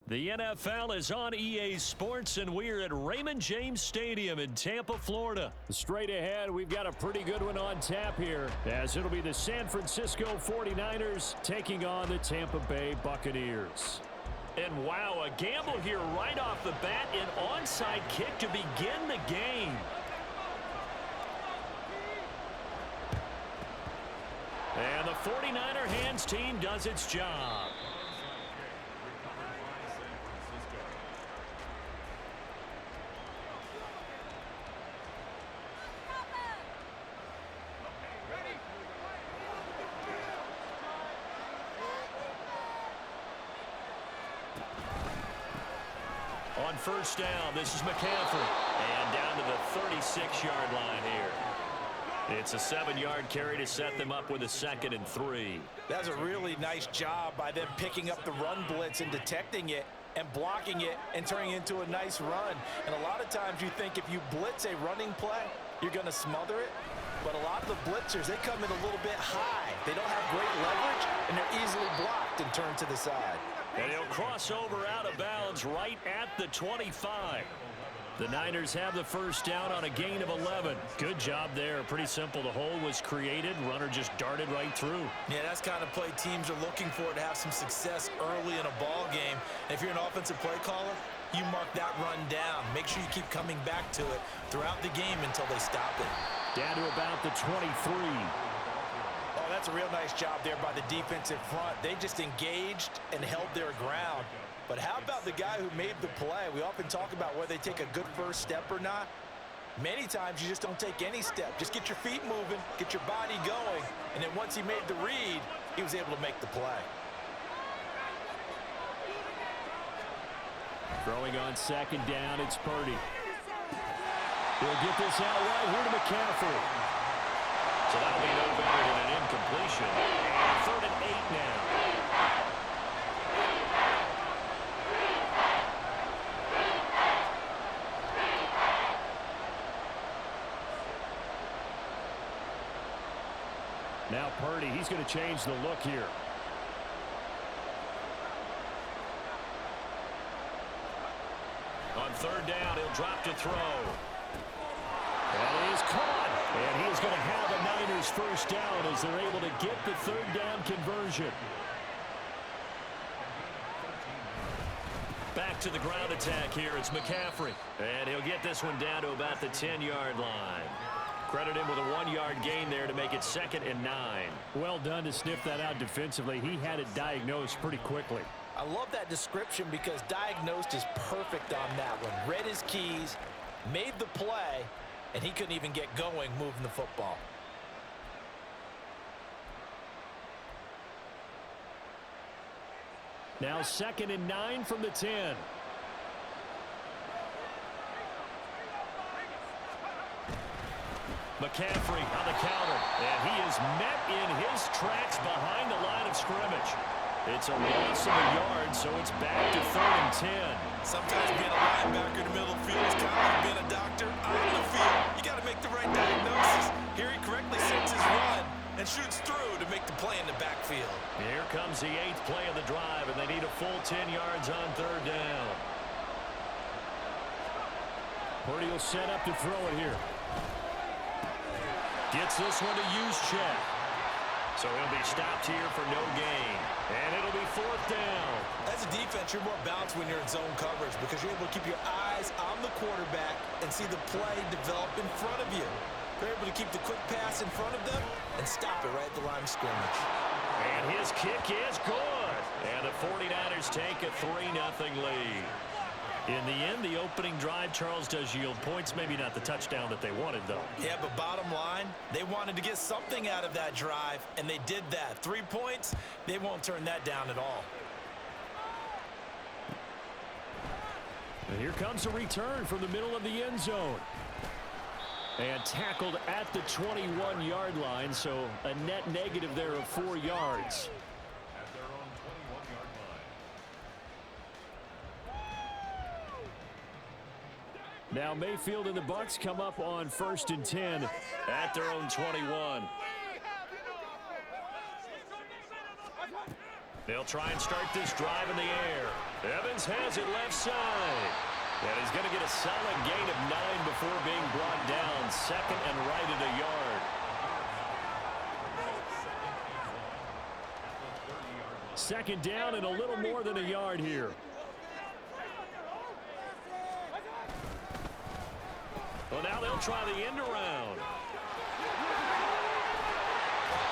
The NFL is on EA Sports, and we're at Raymond James Stadium in Tampa, Florida. Straight ahead, we've got a pretty good one on tap here, as it'll be the San Francisco 49ers taking on the Tampa Bay Buccaneers. And wow, a gamble here right off the bat, an onside kick to begin the game. And the 49er hands team does its job. On first down, this is McCaffrey. And down to the 36-yard line here. It's a 7-yard carry to set them up with a 2nd and 3. That's a really nice job by them picking up the run blitz and detecting it and blocking it and turning it into a nice run. And a lot of times you think if you blitz a running play, you're going to smother it. But a lot of the blitzers, they come in a little bit high. They don't have great leverage, and they're easily blocked and turned to the side. And he'll cross over out of bounds right at the 25. The Niners have the first down on a gain of 11. Good job there. Pretty simple. The hole was created. Runner just darted right through. Yeah, that's kind of play teams are looking for to have some success early in a ball game. And if you're an offensive play caller, you mark that run down. Make sure you keep coming back to it throughout the game until they stop it. Down to about the 23. Oh, that's a real nice job there by the defensive front. They just engaged and held their ground. But how about the guy who made the play? We often talk about whether they take a good first step or not. Many times you just don't take any step. Just get your feet moving, get your body going, and then once he made the read, he was able to make the play. Throwing on 2nd down, it's Purdy. He'll get this out right here to McCaffrey. So that'll be no better than an incompletion. 3rd and 8 now. Now Purdy, he's going to change the look here. On 3rd down, he'll drop to throw. That is caught. And he is going to have a Niners first down as they're able to get the 3rd down conversion. Back to the ground attack here. It's McCaffrey. And he'll get this one down to about the 10-yard line. Credit him with a 1-yard gain there to make it 2nd and 9. Well done to sniff that out defensively. He had it diagnosed pretty quickly. I love that description because diagnosed is perfect on that one. Read his keys, made the play, and he couldn't even get going moving the football. Now 2nd and 9 from the 10. McCaffrey on the counter, and he is met in his tracks behind the line of scrimmage. It's a loss of a yard, so it's back to 3rd and 10. Sometimes being a linebacker in the middle of the field is kind of like being a doctor on the field. You got to make the right diagnosis. Here he correctly sets his run and shoots through to make the play in the backfield. Here comes the 8th play of the drive, and they need a full 10 yards on 3rd down. Purdy will set up to throw it here. Gets this one to use check. So he'll be stopped here for no gain. And it'll be 4th down. As a defense, you're more balanced when you're in zone coverage because you're able to keep your eyes on the quarterback and see the play develop in front of you. They're able to keep the quick pass in front of them and stop it right at the line of scrimmage. And his kick is good. And the 49ers take a 3-0 lead. In the end, the opening drive, Charles, does yield points. Maybe not the touchdown that they wanted, though. Yeah, but bottom line, they wanted to get something out of that drive, and they did that. 3 points, they won't turn that down at all. And here comes a return from the middle of the end zone. And tackled at the 21-yard line, so a net negative there of 4 yards. Now Mayfield and the Bucs come up on 1st and 10 at their own 21. They'll try and start this drive in the air. Evans has it left side. And he's going to get a solid gain of 9 before being brought down. Second and right at a yard. Second down and a little more than a yard here. Well, now they'll try the end around.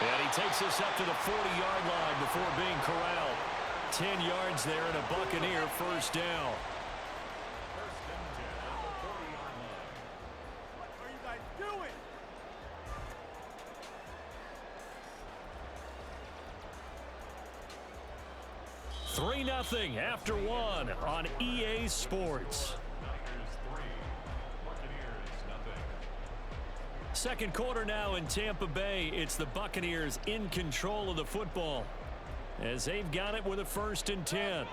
And he takes us up to the 40-yard line before being corralled. 10 yards there and a Buccaneer first down. What are you guys doing? $3-0 after one on EA Sports. Second quarter now in Tampa Bay. It's the Buccaneers in control of the football as they've got it with a 1st and 10.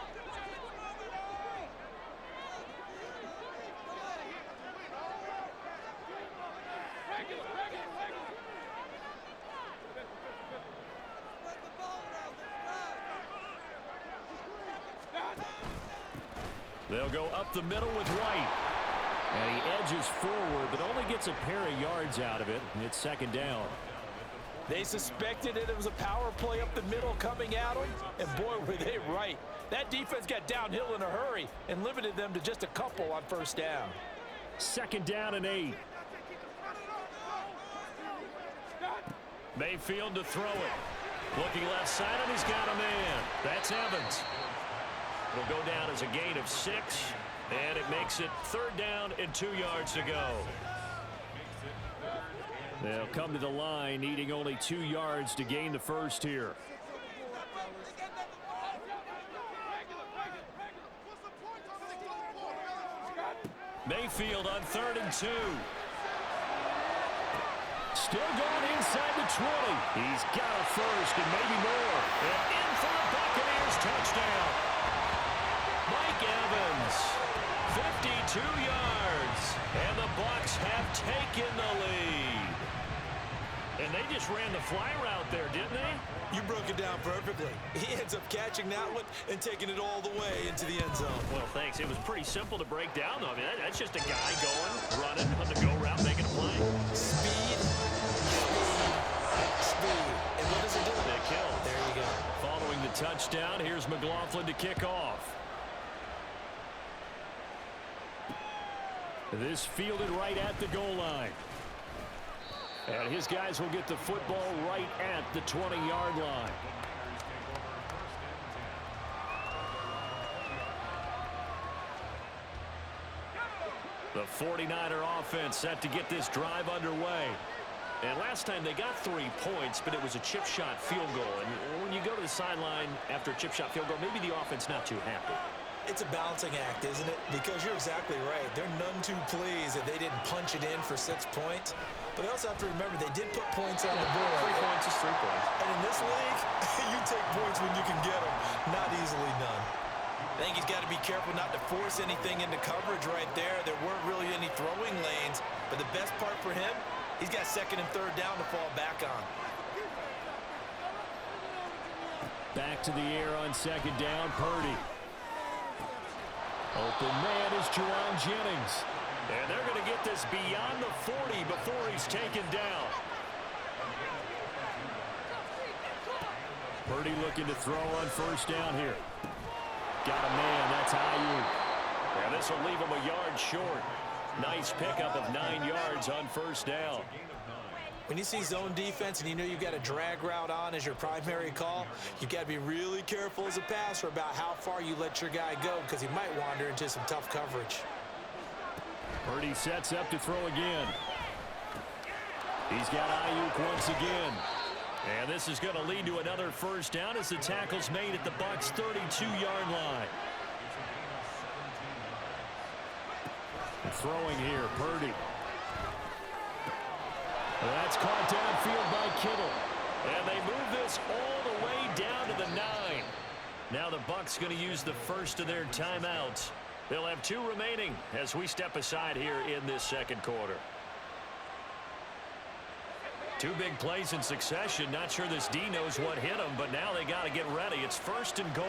They'll go up the middle with White. And he edges forward, but only gets a pair of yards out of it. It's second down. They suspected it was a power play up the middle coming at them, and boy, were they right. That defense got downhill in a hurry and limited them to just a couple on first down. Second down and 8. Mayfield to throw it. Looking left side, and he's got a man. That's Evans. It'll go down as a gain of 6. And it makes it 3rd down and 2 yards to go. They'll come to the line, needing only 2 yards to gain the first here. Mayfield on 3rd and 2. Still going inside the 20. He's got a first and maybe more. And in for the Buccaneers touchdown. Mike Evans. 52 yards, and the Bucs have taken the lead. And they just ran the fly route there, didn't they? You broke it down perfectly. He ends up catching that one and taking it all the way into the end zone. Well, thanks. It was pretty simple to break down, though. I mean, that's just a guy going, running on the go route, making a play. Speed. And what does it do? They kill. There you go. Following the touchdown, here's McLaughlin to kick off. This fielded right at the goal line. And his guys will get the football right at the 20-yard line. The 49er offense set to get this drive underway. And last time they got 3 points, but it was a chip shot field goal. And when you go to the sideline after a chip shot field goal, maybe the offense not too happy. It's a balancing act, isn't it? Because you're exactly right. They're none too pleased that they didn't punch it in for 6 points. But they also have to remember they did put points on the board. 3 points is 3 points. And in this league, you take points when you can get them. Not easily done. I think he's got to be careful not to force anything into coverage right there. There weren't really any throwing lanes. But the best part for him, he's got 2nd and 3rd down to fall back on. Back to the air on 2nd down, Purdy. Open man is Juwan Jennings. And they're going to get this beyond the 40 before he's taken down. Purdy looking to throw on 1st down here. Got a man, that's Ayuk. And this will leave him a yard short. Nice pickup of 9 yards on 1st down. When you see zone defense and you know you've got a drag route on as your primary call, you've got to be really careful as a passer about how far you let your guy go because he might wander into some tough coverage. Purdy sets up to throw again. He's got Ayuk once again. And this is going to lead to another 1st down as the tackle's made at the Bucs' 32-yard line. Throwing here, Purdy. That's caught downfield by Kittle. And they move this all the way down to the 9. Now the Bucs going to use the first of their timeouts. They'll have 2 remaining as we step aside here in this 2nd quarter. Two big plays in succession. Not sure this D knows what hit him, but now they got to get ready. It's 1st and goal.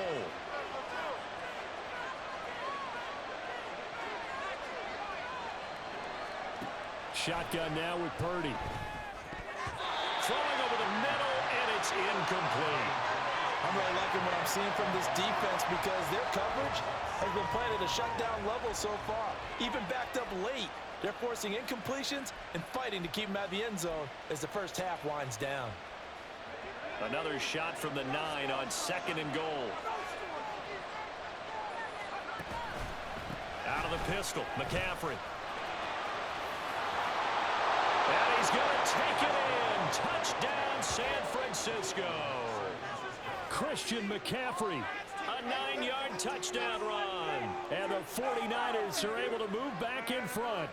Shotgun now with Purdy. Throwing over the middle, and it's incomplete. I'm really liking what I'm seeing from this defense because their coverage has been playing at a shutdown level so far. Even backed up late, they're forcing incompletions and fighting to keep them out of the end zone as the first half winds down. Another shot from the 9 on 2nd and goal. Out of the pistol, McCaffrey. And he's going to take it in. Touchdown, San Francisco. Christian McCaffrey. A 9-yard touchdown run. And the 49ers are able to move back in front.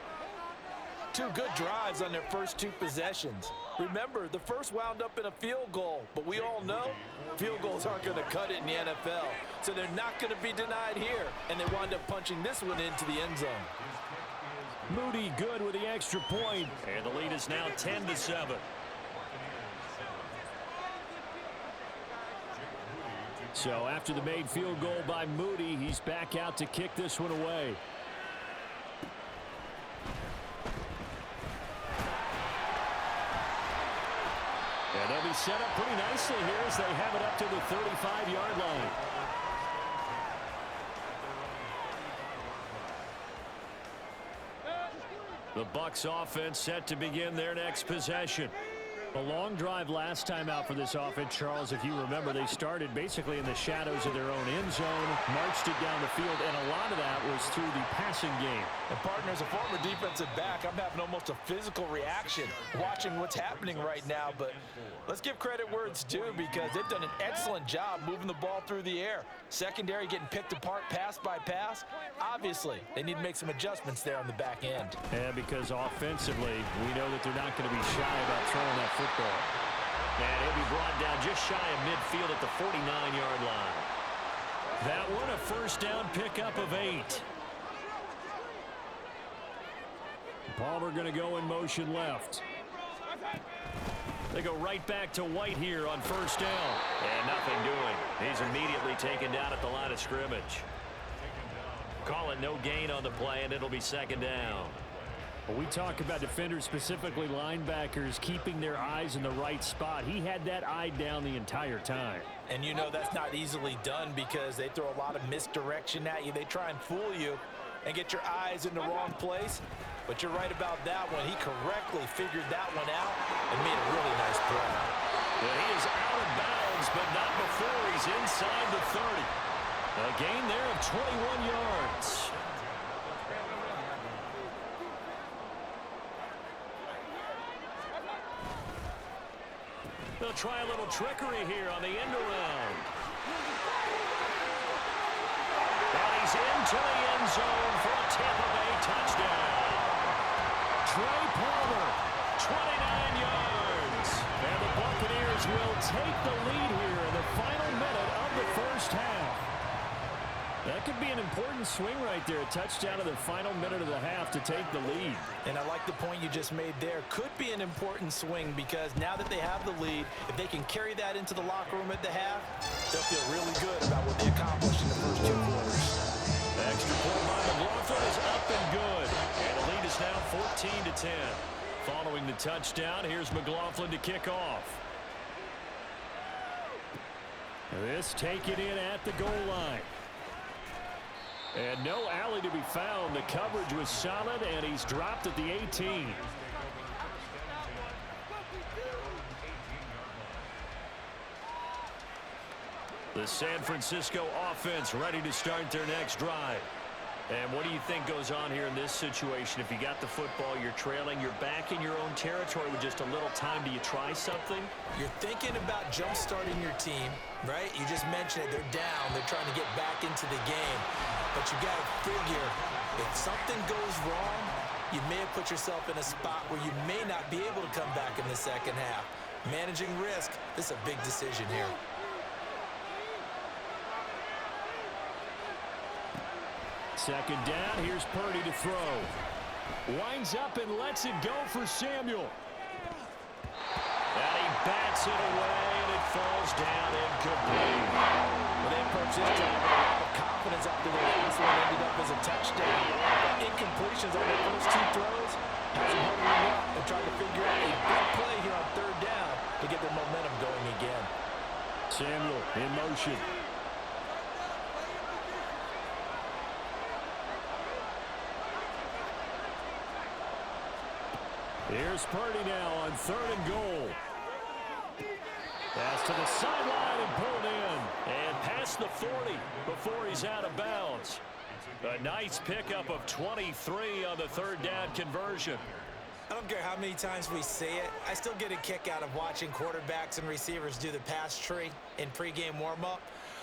Two good drives on their first 2 possessions. Remember, the first wound up in a field goal, but we all know field goals aren't going to cut it in the NFL. So they're not going to be denied here, and they wind up punching this one into the end zone. Moody good with the extra point. And the lead is now 10-7. So after the made field goal by Moody, he's back out to kick this one away. And they'll be set up pretty nicely here as they have it up to the 35-yard line. The Bucs offense set to begin their next possession. A long drive last time out for this offense, Charles. If you remember, they started basically in the shadows of their own end zone, marched it down the field, and a lot of that was through the passing game. And partner, as a former defensive back, I'm having almost a physical reaction watching what's happening right now. But let's give credit where it's due because they've done an excellent job moving the ball through the air. Secondary getting picked apart pass by pass. Obviously, they need to make some adjustments there on the back end. And because offensively, we know that they're not going to be shy about throwing that football. And he'll be brought down just shy of midfield at the 49-yard line. That one a first down pickup of 8. Palmer going to go in motion left. They go right back to White here on first down. And nothing doing. He's immediately taken down at the line of scrimmage. Call it no gain on the play, and it'll be 2nd down. Well, we talk about defenders, specifically linebackers, keeping their eyes in the right spot. He had that eye down the entire time. And you know that's not easily done because they throw a lot of misdirection at you. They try and fool you and get your eyes in the wrong place. But you're right about that one. He correctly figured that one out and made a really nice play. Well, he is out of bounds, but not before he's inside the 30. A gain there of 21 yards. They'll try a little trickery here on the end around. And he's into the end zone for a Tampa Bay touchdown. Trey Palmer, 29 yards. and the Buccaneers will take the lead here in the final minute of the first half. That could be an important swing right there. A touchdown in the final minute of the half to take the lead. And I like the point you just made there. Could be an important swing because now that they have the lead, if they can carry that into the locker room at the half, they'll feel really good about what they accomplished in the first 2 quarters. Extra point by McLaughlin is up and good. And the lead is now 14-10. Following the touchdown, here's McLaughlin to kick off. This taken in at the goal line. And no alley to be found. The coverage was solid, and he's dropped at the 18. The San Francisco offense ready to start their next drive. And what do you think goes on here in this situation? If you got the football, you're trailing, you're back in your own territory with just a little time. Do you try something? You're thinking about jump-starting your team, right? You just mentioned it. They're down. They're trying to get back into the game. But you got to figure, if something goes wrong, you may have put yourself in a spot where you may not be able to come back in the second half. Managing risk, this is a big decision here. Second down, here's Purdy to throw. Winds up and lets it go for Samuel. And he bats it away, and it falls down incomplete. Well, they approached this drive with a lot of confidence after the last one ended up as a touchdown. But incompletions on their first two throws has them hurrying up and trying to figure out a big play here on third down to get their momentum going again. Samuel in motion. Here's Purdy now on 3rd and goal. Pass to the sideline and pulled in. And past the 40 before he's out of bounds. A nice pickup of 23 on the 3rd down conversion. I don't care how many times we see it. I still get a kick out of watching quarterbacks and receivers do the pass tree in pregame warm-up.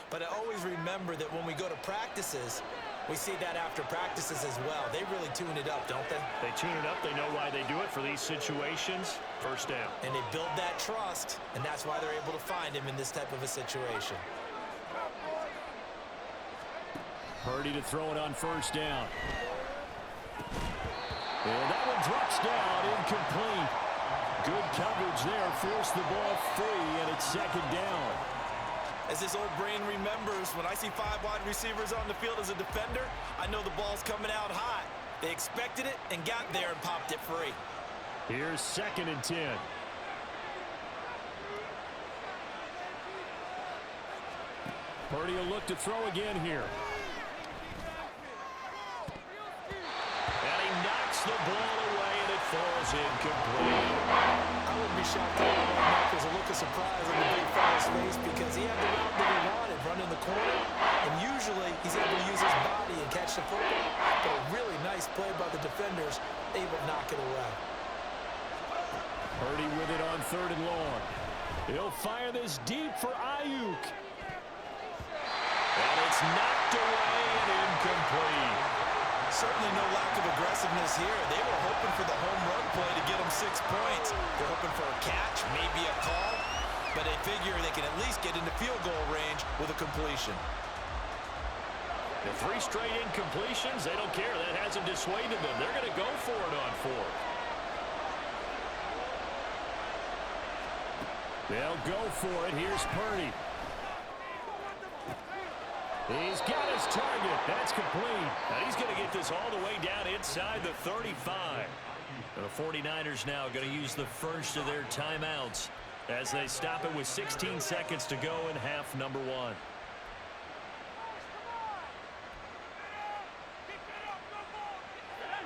But I always remember that when we go to practices, we see that after practices as well. They really tune it up, don't they? They tune it up. They know why they do it for these situations. First down. And they build that trust, and that's why they're able to find him in this type of a situation. Purdy to throw it on 1st down. And that one drops down, incomplete. Good coverage there, forced the ball free, and it's 2nd down. As this old brain remembers, when I see 5 wide receivers on the field as a defender, I know the ball's coming out hot. They expected it and got there and popped it free. Here's 2nd and 10. Purdy will look to throw again here. And he knocks the ball away, and it falls incomplete. I wouldn't be shocked at all if there's a look of surprise on the big fella's face because he had the route that he wanted, running the corner, and usually he's able to use his body and catch the football. But a really nice play by the defenders, able to knock it away. Purdy with it on 3rd and long. He'll fire this deep for Ayuk. And it's knocked away and incomplete. Certainly no lack of aggressiveness here. They were hoping for the home run play to get them 6 points. They're hoping for a catch, maybe a call, but they figure they can at least get into field goal range with a completion. The 3 straight incompletions, they don't care. That hasn't dissuaded them. They're going to go for it on 4th. They'll go for it. Here's Purdy. He's got his target. That's complete. And he's going to get this all the way down inside the 35. The 49ers now going to use the first of their timeouts as they stop it with 16 seconds to go in half number 1.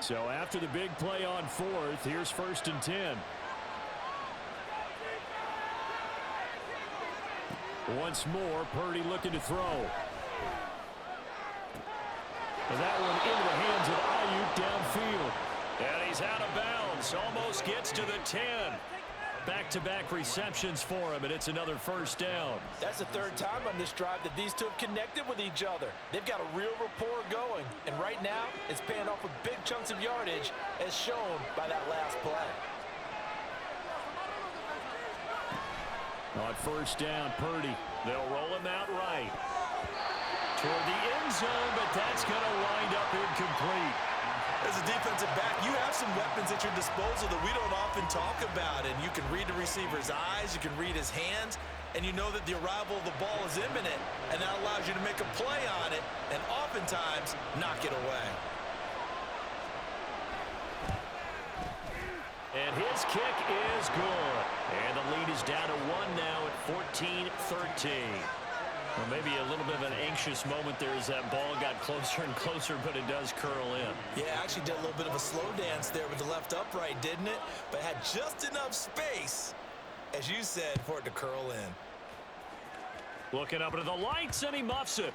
So after the big play on 4th, here's 1st and 10. Once more, Purdy looking to throw. And that one into the hands of Ayuk downfield. And he's out of bounds. Almost gets to the 10. Back-to-back receptions for him, and it's another 1st down. That's the 3rd time on this drive that these two have connected with each other. They've got a real rapport going. And right now, it's paying off with big chunks of yardage, as shown by that last play. On 1st down, Purdy. They'll roll him out right. Toward the end zone, but that's going to wind up incomplete. As a defensive back, you have some weapons at your disposal that we don't often talk about. And you can read the receiver's eyes, you can read his hands, and you know that the arrival of the ball is imminent. And that allows you to make a play on it and oftentimes knock it away. And his kick is good. And the lead is down to 1 now at 14-13. Well, maybe a little bit of an anxious moment there as that ball got closer and closer, but it does curl in. Yeah, actually did a little bit of a slow dance there with the left upright, didn't it? But had just enough space, as you said, for it to curl in. Looking up into the lights, and he muffs it.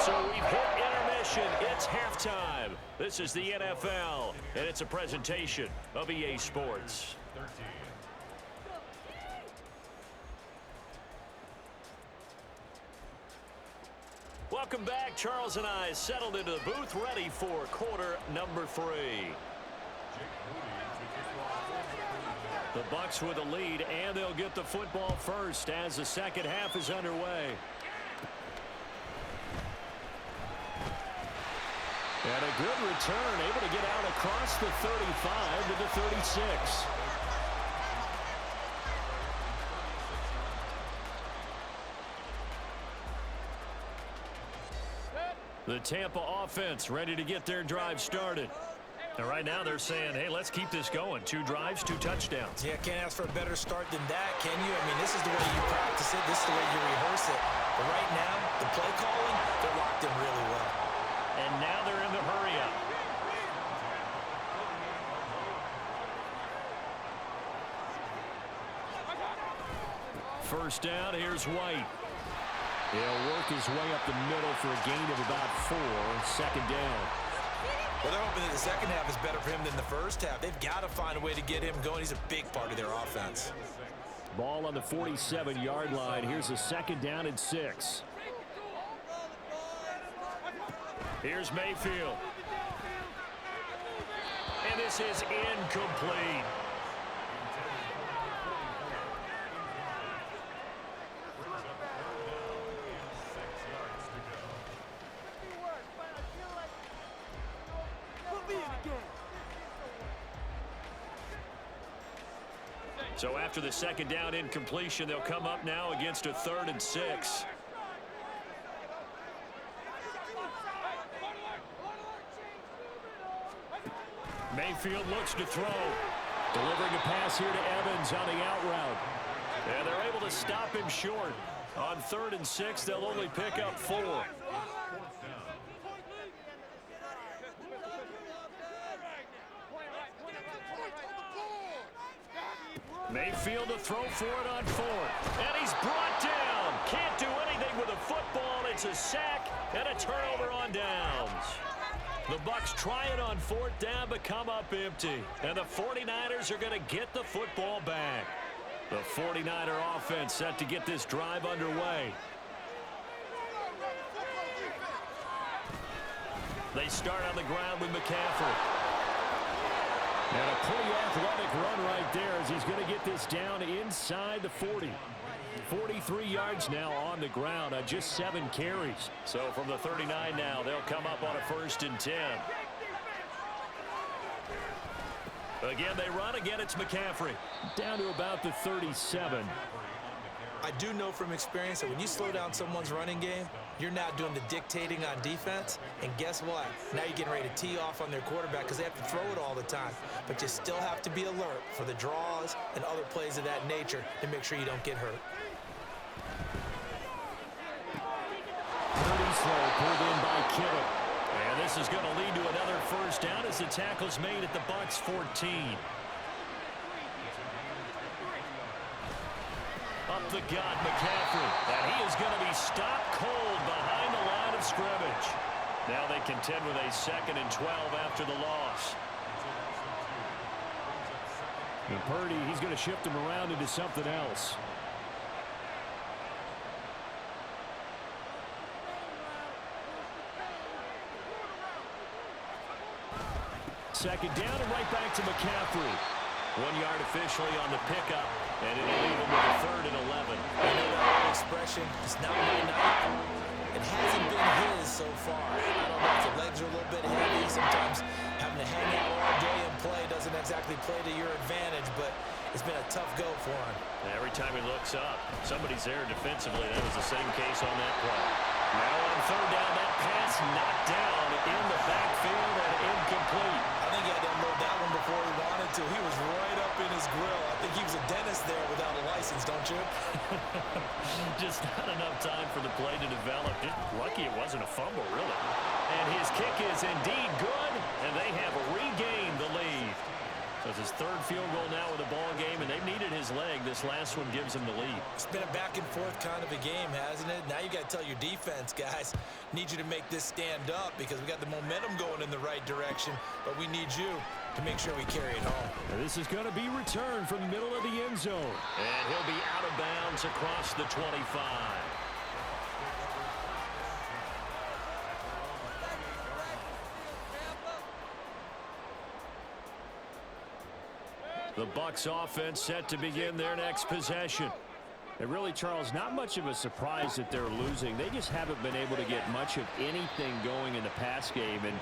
So we've hit intermission. It's halftime. This is the NFL, and it's a presentation of EA Sports. Welcome back. Charles and I settled into the booth, ready for quarter number 3. The Bucs with the lead, and they'll get the football first as the second half is underway. And a good return, able to get out across the 35 to the 36. The Tampa offense ready to get their drive started. And right now they're saying, hey, let's keep this going. 2 drives, 2 touchdowns. Yeah, can't ask for a better start than that, can you? I mean, this is the way you practice it. This is the way you rehearse it. But right now, the play calling, they're locked in really well. And now they're in the hurry-up. First down, here's White. He'll work his way up the middle for a gain of about 4. Second down. Well, they're hoping that the second half is better for him than the first half. They've got to find a way to get him going. He's a big part of their offense. Ball on the 47-yard line. Here's a second down and 6. Here's Mayfield. And this is incomplete. So after the second down incompletion, they'll come up now against a 3rd and 6. Mayfield looks to throw. Delivering a pass here to Evans on the out route. And they're able to stop him short. On 3rd and 6, they'll only pick up 4. Mayfield to throw for it on 4th. And he's brought down. Can't do anything with a football. It's a sack and a turnover on downs. The Bucs try it on 4th down, but come up empty. And the 49ers are going to get the football back. The 49er offense set to get this drive underway. They start on the ground with McCaffrey. And a pretty athletic run right there as he's going to get this down inside the 40. 43 yards now on the ground on just 7 carries. So from the 39 now, they'll come up on a 1st and 10. Again, they run. Again, it's McCaffrey. Down to about the 37. I do know from experience that when you slow down someone's running game, you're now doing the dictating on defense. And guess what? Now you're getting ready to tee off on their quarterback because they have to throw it all the time. But you still have to be alert for the draws and other plays of that nature to make sure you don't get hurt. Pretty slow, pulled in by Kittle. And this is going to lead to another 1st down as the tackle's made at the Bucs 14. Up the gut, McCaffrey. And he is going to be stopped cold behind the line of scrimmage. Now they contend with a 2nd and 12 after the loss. And Purdy, he's going to shift him around into something else. Second down and right back to McCaffrey. 1 yard officially on the pickup, and it'll leave him with a 3rd and 11. You know that expression, it's not my night. It hasn't been his so far. I don't know if the legs are a little bit heavy. Sometimes having to hang out all day and play doesn't exactly play to your advantage, but it's been a tough go for him. And every time he looks up, somebody's there defensively. That was the same case on that play. Now on 3rd down, that pass knocked down in the backfield and incomplete. I think he had to unload that one before he wanted to. He was right up in his grill. I think he was a dentist there without a license, don't you? Just not enough time for the play to develop. Just lucky it wasn't a fumble, really. And his kick is indeed good, and they have regained the lead. So it's his 3rd field goal now with the ball game, and they've needed his leg. This last one gives him the lead. It's been a back-and-forth kind of a game, hasn't it? Now you got to tell your defense, guys, need you to make this stand up because we got the momentum going in the right direction, but we need you to make sure we carry it home. And this is going to be returned from the middle of the end zone. And he'll be out of bounds across the 25. The Bucs offense set to begin their next possession. And really, Charles, not much of a surprise that they're losing. They just haven't been able to get much of anything going in the pass game. And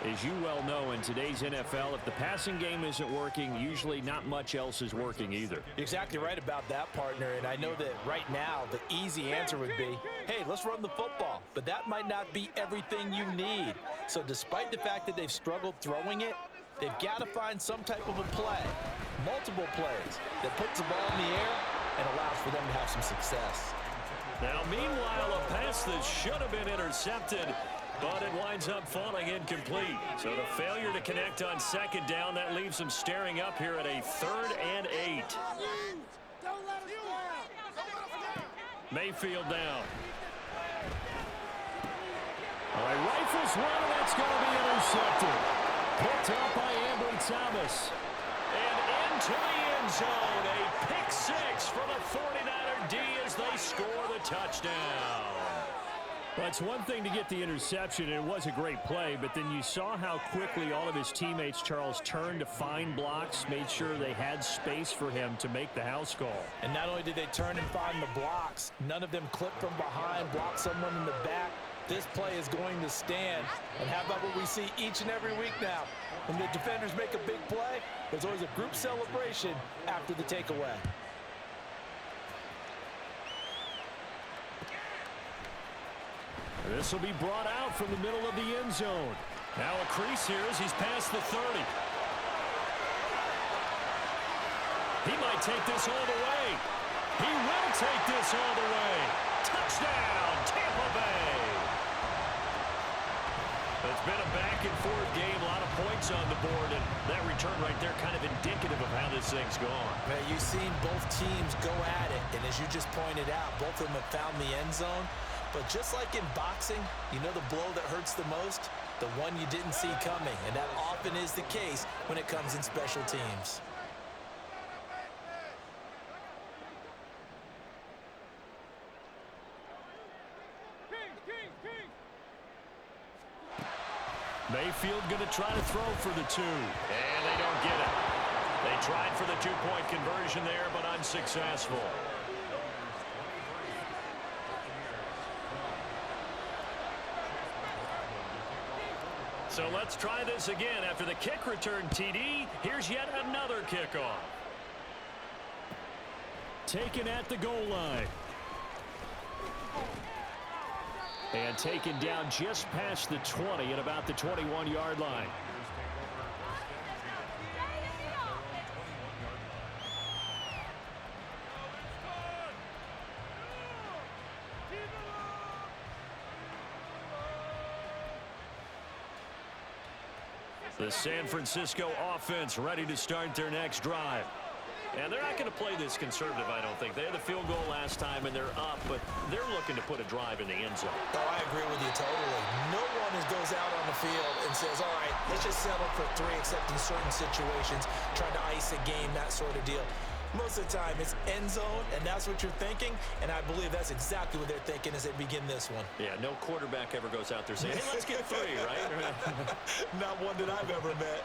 As you well know, in today's NFL, if the passing game isn't working, usually not much else is working either. You're exactly right about that, partner, and I know that right now the easy answer would be, hey, let's run the football, but that might not be everything you need. So despite the fact that they've struggled throwing it, they've got to find some type of a play, multiple plays, that puts the ball in the air and allows for them to have some success. Now, meanwhile, a pass that should have been intercepted, but it winds up falling incomplete. So the failure to connect on second down, that leaves them staring up here at a 3rd and 8. Mayfield down. All right, rifles one, and that's going to be intercepted. Picked up by Ambry Thomas. And into the end zone, a pick 6 for the 49er D as they score the touchdown. Well, it's one thing to get the interception, and it was a great play, but then you saw how quickly all of his teammates, Charles, turned to find blocks, made sure they had space for him to make the house call. And not only did they turn and find the blocks, none of them clipped from behind, blocked someone in the back. This play is going to stand. And how about what we see each and every week now? When the defenders make a big play, there's always a group celebration after the takeaway. This will be brought out from the middle of the end zone. Now a crease here as he's past the 30. He might take this all the way. He will take this all the way. Touchdown, Tampa Bay. It's been a back-and-forth game, a lot of points on the board, and that return right there kind of indicative of how this thing's gone. Man, you've seen both teams go at it, and as you just pointed out, both of them have found the end zone. But just like in boxing, you know the blow that hurts the most? The one you didn't see coming, and that often is the case when it comes in special teams. Mayfield going to try to throw for the 2. And they don't get it. They tried for the 2-point conversion there, but unsuccessful. So let's try this again. After the kick return TD, here's yet another kickoff. Taken at the goal line. And taken down just past the 20 at about the 21-yard line. The San Francisco offense ready to start their next drive. And they're not going to play this conservative, I don't think. They had the field goal last time, and they're up, but they're looking to put a drive in the end zone. Oh, I agree with you totally. No one goes out on the field and says, all right, let's just settle for 3, except in certain situations, trying to ice a game, that sort of deal. Most of the time, it's end zone, and that's what you're thinking, and I believe that's exactly what they're thinking as they begin this one. Yeah, no quarterback ever goes out there saying, hey, let's get 3, right? Not one that I've ever met.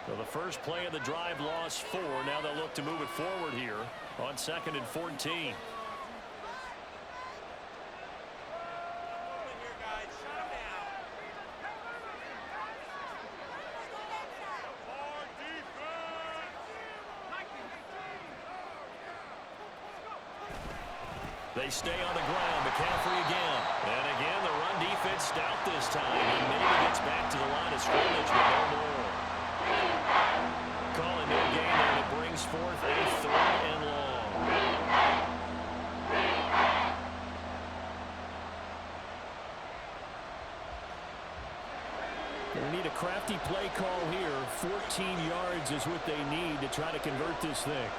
So the first play of the drive lost 4. Now they'll look to move it forward here on 2nd and 14. They stay on the ground. McCaffrey again. And again, the run defense stout this time. And maybe gets back to the line of scrimmage, but no more. Calling no gain, and it brings forth a 3rd and long. They need a crafty play call here. 14 yards is what they need to try to convert this thing.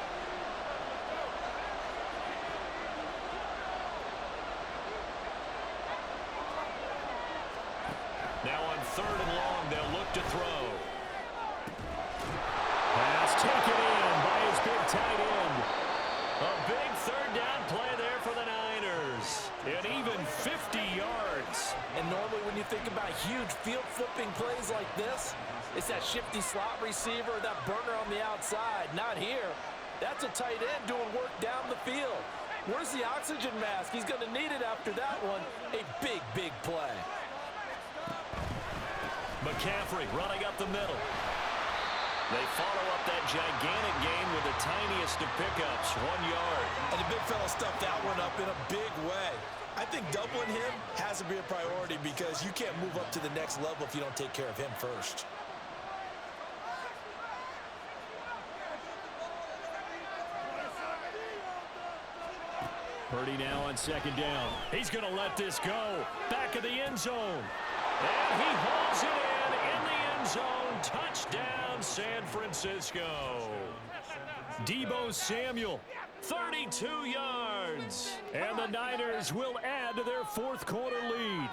Now on 3rd and long, they'll look to throw. Pass taken in by his big tight end. A big 3rd down play there for the Niners. An even you think about huge field-flipping plays like this? It's that shifty slot receiver, that burner on the outside. Not here. That's a tight end doing work down the field. Where's the oxygen mask? He's going to need it after that one. A big, big play. McCaffrey running up the middle. They follow up that gigantic gain with the tiniest of pickups, 1 yard. And the big fella stuffed that one up in a big way. I think doubling him has to be a priority because you can't move up to the next level if you don't take care of him first. Purdy now on second down. He's going to let this go. Back of the end zone. And he hauls it in the end zone. Touchdown, San Francisco. Deebo Samuel, 32 yards. And the Niners will add to their fourth quarter lead.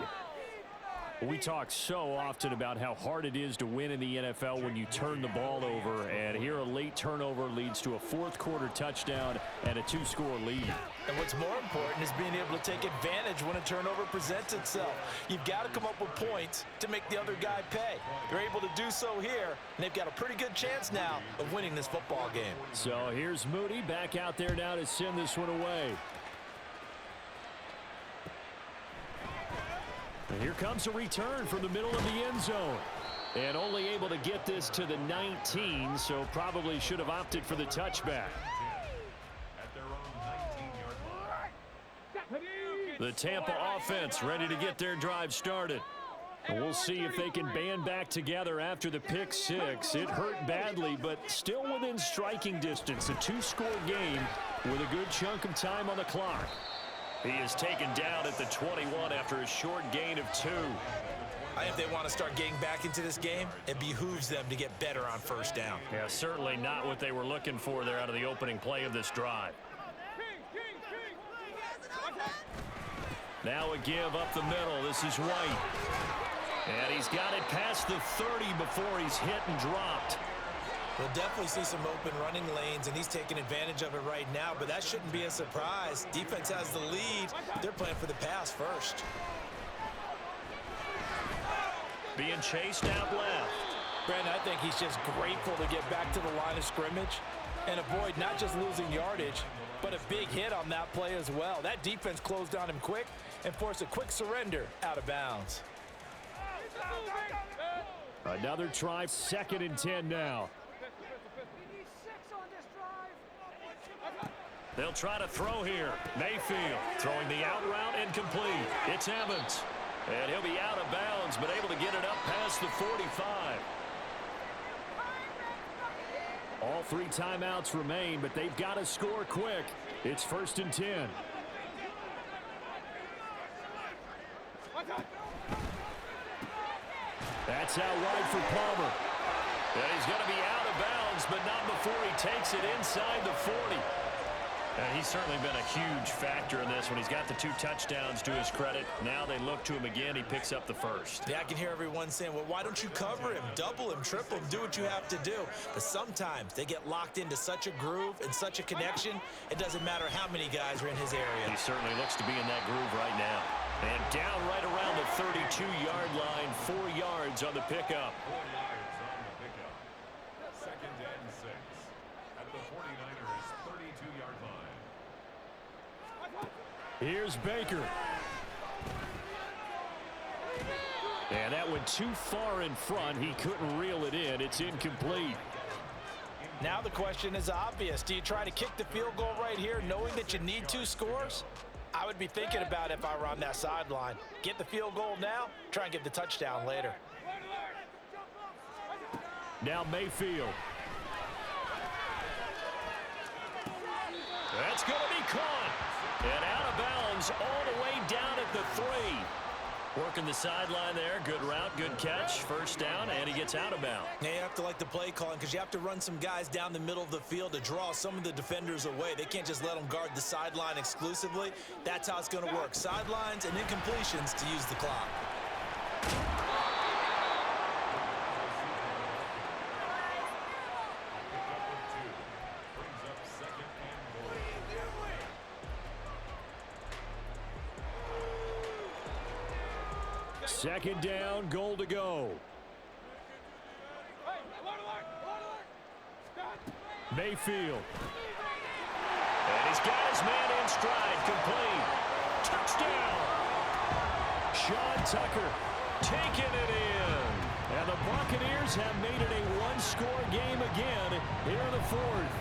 We talk so often about how hard it is to win in the NFL when you turn the ball over. And here a late turnover leads to a fourth quarter touchdown and a 2-score lead. And what's more important is being able to take advantage when a turnover presents itself. You've got to come up with points to make the other guy pay. They're able to do so here, and they've got a pretty good chance now of winning this football game. So here's Moody back out there now to send this one away. And here comes a return from the middle of the end zone. And only able to get this to the 19, so probably should have opted for the touchback. The Tampa offense ready to get their drive started. And we'll see if they can band back together after the pick six. It hurt badly, but still within striking distance. A 2-score game with a good chunk of time on the clock. He is taken down at the 21 after a short gain of 2. I think if they want to start getting back into this game, it behooves them to get better on first down. Yeah, certainly not what they were looking for there out of the opening play of this drive. Now a give up the middle. This is White. And he's got it past the 30 before he's hit and dropped. We'll definitely see some open running lanes, and he's taking advantage of it right now, but that shouldn't be a surprise. Defense has the lead. They're playing for the pass first. Being chased out left. Brandon, I think he's just grateful to get back to the line of scrimmage and avoid not just losing yardage, but a big hit on that play as well. That defense closed on him quick and forced a quick surrender out of bounds. Another try, 2nd and 10 now. They'll try to throw here. Mayfield throwing the out route incomplete. It's Evans. And he'll be out of bounds, but able to get it up past the 45. All 3 timeouts remain, but they've got to score quick. It's 1st and 10. That's out wide for Palmer. And he's going to be out of bounds, but not before he takes it inside the 40. And he's certainly been a huge factor in this when he's got the 2 touchdowns to his credit. Now they look to him again. He picks up the first. Yeah, I can hear everyone saying, well, why don't you cover him, double him, triple him, do what you have to do. But sometimes they get locked into such a groove and such a connection, it doesn't matter how many guys are in his area. He certainly looks to be in that groove right now. And down right around the 32-yard line, 4 yards on the pickup. 4 yards on the pickup. 2nd and 6 at the 49ers 32-yard line. Here's Baker. And that went too far in front. He couldn't reel it in. It's incomplete. Now the question is obvious. Do you try to kick the field goal right here knowing that you need 2 scores? I would be thinking about it if I were on that sideline. Get the field goal now, try and get the touchdown later. Now Mayfield. That's going to be caught. And out of bounds all the way down at the 3. Working the sideline there. Good route, good catch. First down, and he gets out of bounds. Now you have to like the play calling because you have to run some guys down the middle of the field to draw some of the defenders away. They can't just let them guard the sideline exclusively. That's how it's going to work. Sidelines and incompletions to use the clock. Second down, goal to go. Mayfield. And he's got his man in stride, complete. Touchdown. Sean Tucker taking it in. And the Buccaneers have made it a one-score game again here in the fourth.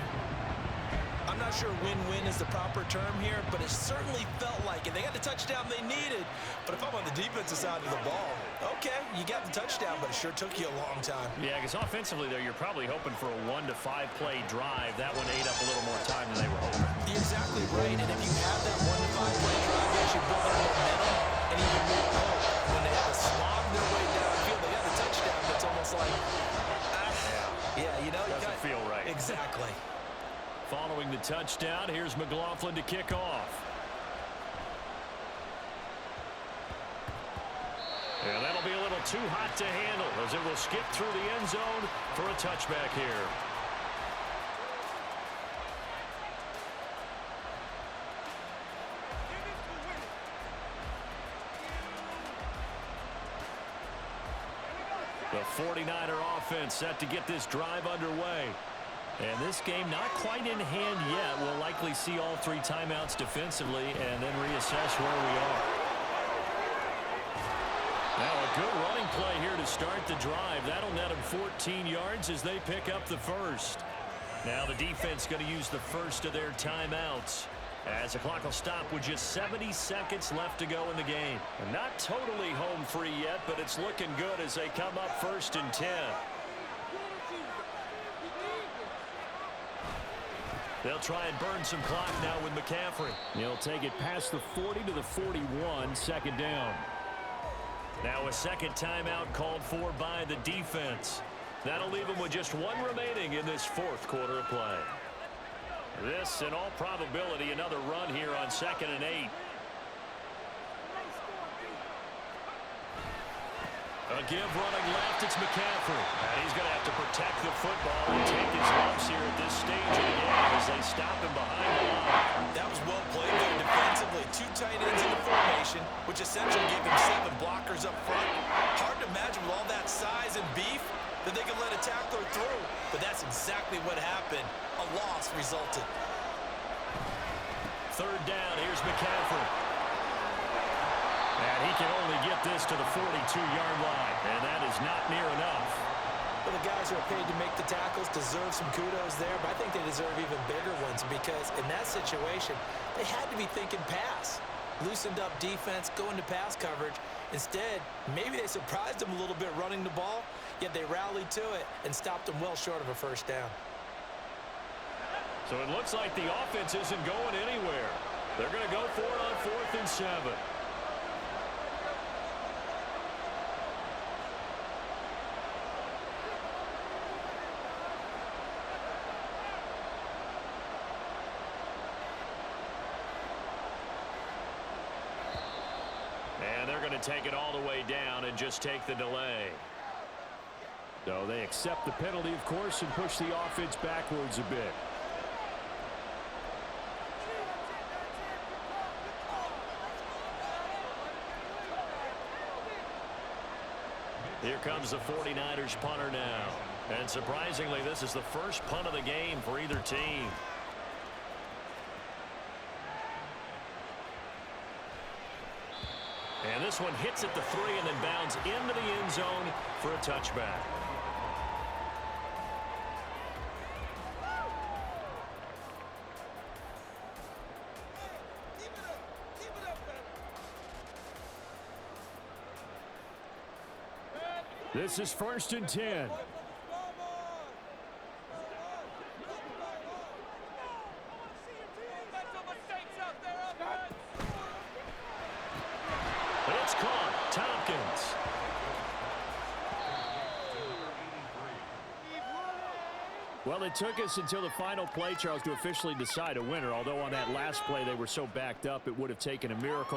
I'm not sure win-win is the proper term here, but it certainly felt like it. They got the touchdown they needed, but if I'm on the defensive side of the ball, okay, you got the touchdown, but it sure took you a long time. Yeah, because offensively there, you're probably hoping for a 1 to 5 play drive. That one ate up a little more time than they were hoping. You're exactly right, and if you have that 1 to 5 play drive, you actually build up momentum and even more hope. When they have to slog their way downfield, they got the touchdown, but it's almost like, yeah, you know, doesn't feel right. Exactly. Following the touchdown, here's McLaughlin to kick off. And that'll be a little too hot to handle as it will skip through the end zone for a touchback here. The 49er offense set to get this drive underway. And this game not quite in hand yet. We'll likely see all 3 timeouts defensively and then reassess where we are. Now a good running play here to start the drive. That'll net them 14 yards as they pick up the first. Now the defense going to use the first of their timeouts as the clock will stop with just 70 seconds left to go in the game. And not totally home free yet, but it's looking good as they come up 1st and 10. They'll try and burn some clock now with McCaffrey. He'll take it past the 40 to the 41, second down. Now a second timeout called for by the defense. That'll leave them with just 1 remaining in this 4th quarter of play. This, in all probability, another run here on 2nd and 8. A give running left, it's McCaffrey. And he's going to have to protect the football and take his lumps here at this stage of the game as they stop him behind the line. That was well played there defensively. 2 tight ends in the formation, which essentially gave them 7 blockers up front. Hard to imagine with all that size and beef that they could let a tackler through. But that's exactly what happened. A loss resulted. 3rd down, here's McCaffrey. And he can only get this to the 42-yard line, and that is not near enough. Well, the guys who are paid to make the tackles deserve some kudos there, but I think they deserve even bigger ones because in that situation, they had to be thinking pass. Loosened up defense, going to pass coverage. Instead, maybe they surprised them a little bit running the ball, yet they rallied to it and stopped them well short of a first down. So it looks like the offense isn't going anywhere. They're going to go for it on 4th and 7. And they're going to take it all the way down and just take the delay. So they accept the penalty, of course, and push the offense backwards a bit. Here comes the 49ers punter now. And surprisingly, this is the first punt of the game for either team. And this one hits at the 3 and then bounds into the end zone for a touchback. This is 1st and 10. It's caught. Tompkins. Well, it took us until the final play, Charles, to officially decide a winner, although on that last play they were so backed up it would have taken a miracle.